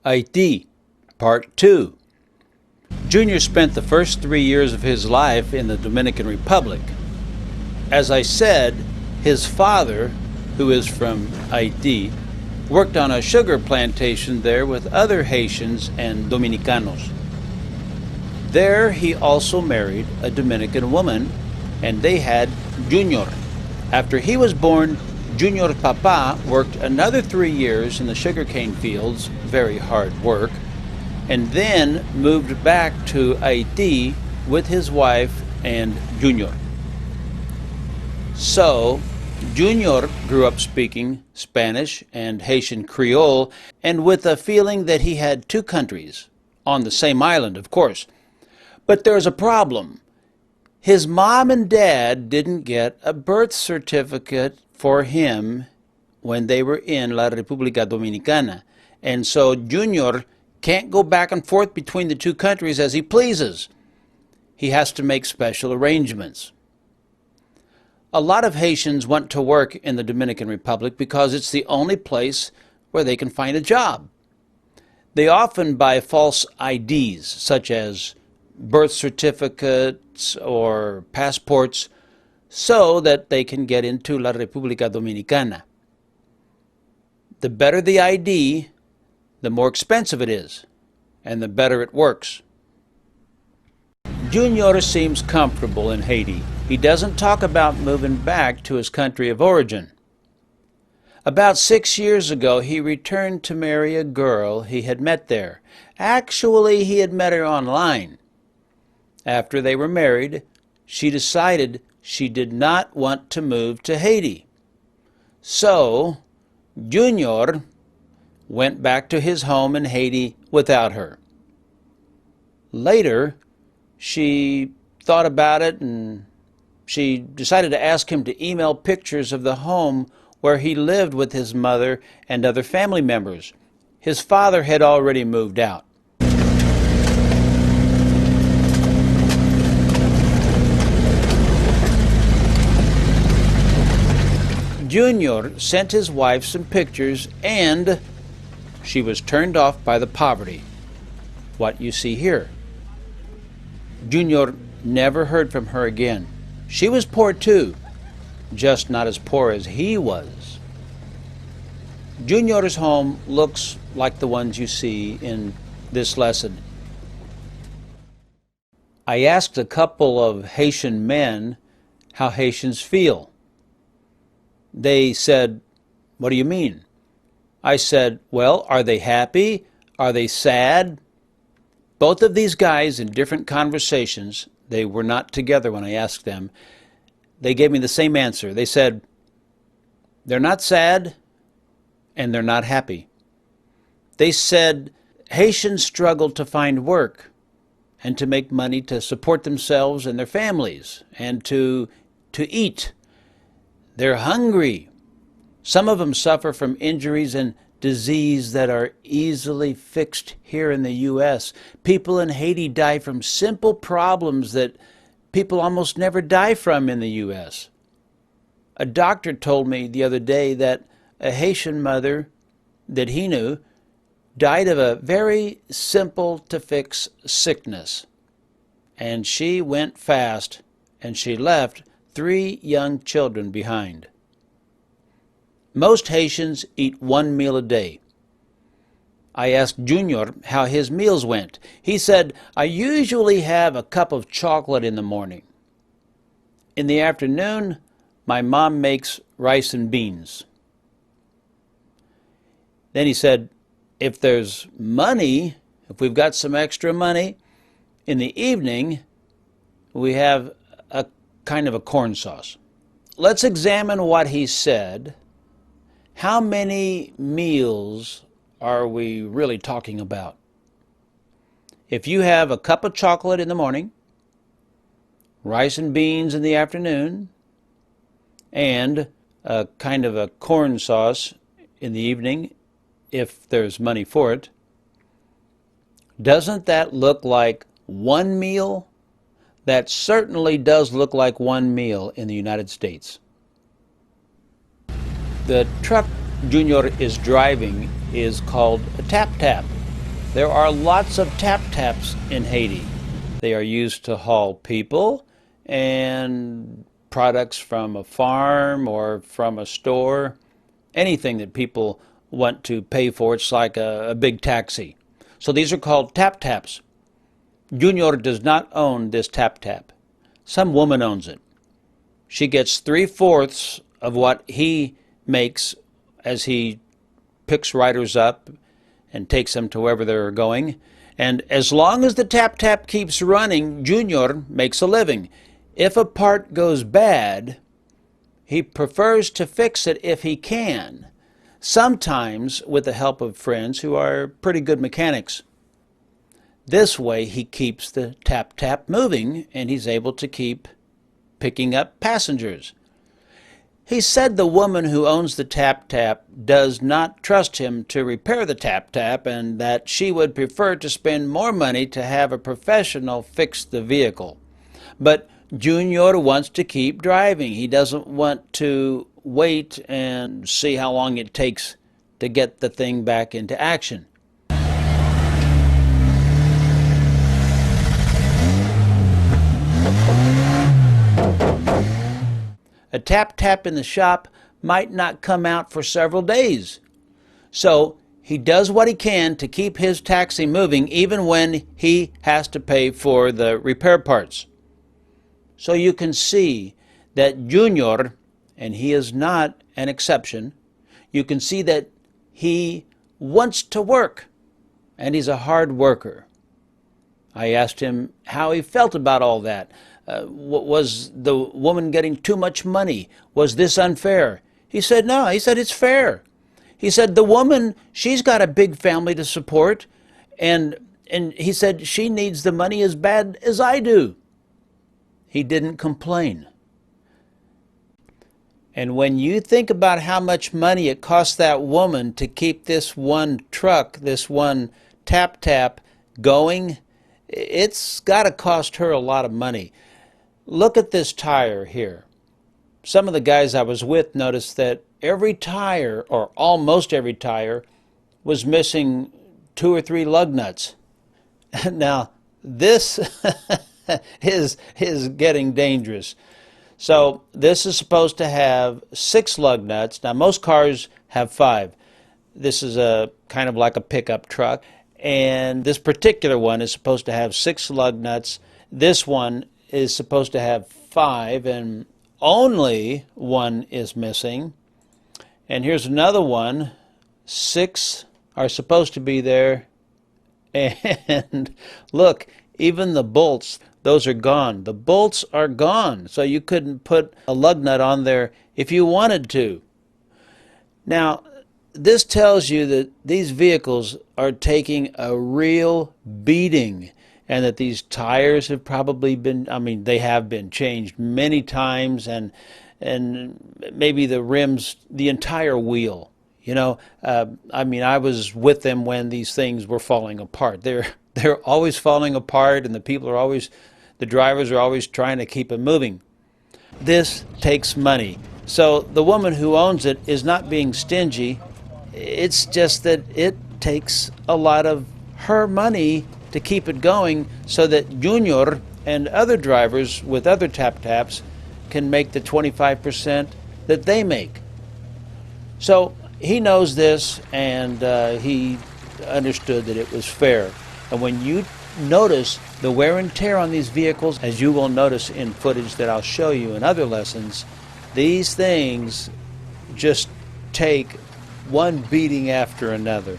Haití, Part 2. Junior spent the first 3 years of his life in the Dominican Republic. As I said, his father, who is from Haiti, worked on a sugar plantation there with other Haitians and Dominicanos. There he also married a Dominican woman, and they had Junior. After he was born, Junior's papa worked another 3 years in the sugarcane fields, very hard work, and then moved back to Haiti with his wife and Junior. So, Junior grew up speaking Spanish and Haitian Creole, and with a feeling that he had two countries, on the same island, of course. But there's a problem. His mom and dad didn't get a birth certificate for him when they were in La República Dominicana. And so Junior can't go back and forth between the two countries as he pleases. He has to make special arrangements. A lot of Haitians want to work in the Dominican Republic because it's the only place where they can find a job. They often buy false IDs, such as birth certificates or passports, so that they can get into La República Dominicana. The better the ID, the more expensive it is, and the better it works. Junior seems comfortable in Haiti. He doesn't talk about moving back to his country of origin. About 6 years ago, he returned to marry a girl he had met there. Actually, he had met her online. After they were married, she decided she did not want to move to Haiti. So, Junior went back to his home in Haiti without her. Later, she thought about it and she decided to ask him to email pictures of the home where he lived with his mother and other family members. His father had already moved out. Junior sent his wife some pictures, and she was turned off by the poverty, what you see here. Junior never heard from her again. She was poor too, just not as poor as he was. Junior's home looks like the ones you see in this lesson. I asked a couple of Haitian men how Haitians feel. They said, "What do you mean?" I said, "Well, are they happy? Are they sad?" Both of these guys in different conversations, they were not together when I asked them, they gave me the same answer. They said, they're not sad and they're not happy. They said Haitians struggle to find work and to make money to support themselves and their families and to eat. They're hungry. Some of them suffer from injuries and disease that are easily fixed here in the U.S. People in Haiti die from simple problems that people almost never die from in the U.S. A doctor told me the other day that a Haitian mother that he knew died of a very simple-to-fix sickness. And she went fast, and she left 3 young children behind. Most Haitians eat 1 meal a day. I asked Junior how his meals went. He said, "I usually have a cup of chocolate in the morning. In the afternoon, my mom makes rice and beans." Then he said, "If there's money, if we've got some extra money, in the evening, we have a kind of a corn sauce." Let's examine what he said. How many meals are we really talking about? If you have a cup of chocolate in the morning, rice and beans in the afternoon, and a kind of a corn sauce in the evening, if there's money for it, doesn't that look like 1 meal? That certainly does look like one meal in the United States. The truck Junior is driving is called a tap-tap. There are lots of tap-taps in Haiti. They are used to haul people and products from a farm or from a store, anything that people want to pay for. It's like a big taxi. So these are called tap-taps. Junior does not own this tap-tap. Some woman owns it. She gets 3/4 of what he makes as he picks riders up and takes them to wherever they're going. And as long as the tap-tap keeps running, Junior makes a living. If a part goes bad, he prefers to fix it if he can, sometimes with the help of friends who are pretty good mechanics. This way he keeps the tap-tap moving and he's able to keep picking up passengers. He said the woman who owns the tap-tap does not trust him to repair the tap-tap and that she would prefer to spend more money to have a professional fix the vehicle. But Junior wants to keep driving. He doesn't want to wait and see how long it takes to get the thing back into action. A tap-tap in the shop might not come out for several days. So he does what he can to keep his taxi moving even when he has to pay for the repair parts. So you can see that Junior, and he is not an exception, you can see that he wants to work and he's a hard worker. I asked him how he felt about all that. Was the woman getting too much money? Was this unfair? He said, no. He said, it's fair. He said, the woman, she's got a big family to support, and he said, she needs the money as bad as I do. He didn't complain. And when you think about how much money it cost that woman to keep this one truck, this one tap-tap going, it's got to cost her a lot of money. Look at this tire here. Some of the guys I was with noticed that every tire, or almost every tire, was missing 2 or 3 lug nuts. Now, this is getting dangerous. So this is supposed to have 6 lug nuts. Now, most cars have 5. This is a kind of like a pickup truck. And this particular one is supposed to have 6 lug nuts. This one is supposed to have 5, and only 1 is missing. And here's another one. 6 are supposed to be there. And look, even the bolts, those are gone. The bolts are gone, so you couldn't put a lug nut on there if you wanted to. Now, this tells you that these vehicles are taking a real beating, and that these tires have probably been, they have been changed many times, and maybe the rims, the entire wheel. I was with them when these things were falling apart. They're always falling apart, and the drivers are always trying to keep it moving. This takes money. So the woman who owns it is not being stingy. It's just that it takes a lot of her money to keep it going so that Junior and other drivers with other tap-taps can make the 25% that they make. So he knows this, and he understood that it was fair. And when you notice the wear and tear on these vehicles, as you will notice in footage that I'll show you in other lessons, these things just take one beating after another.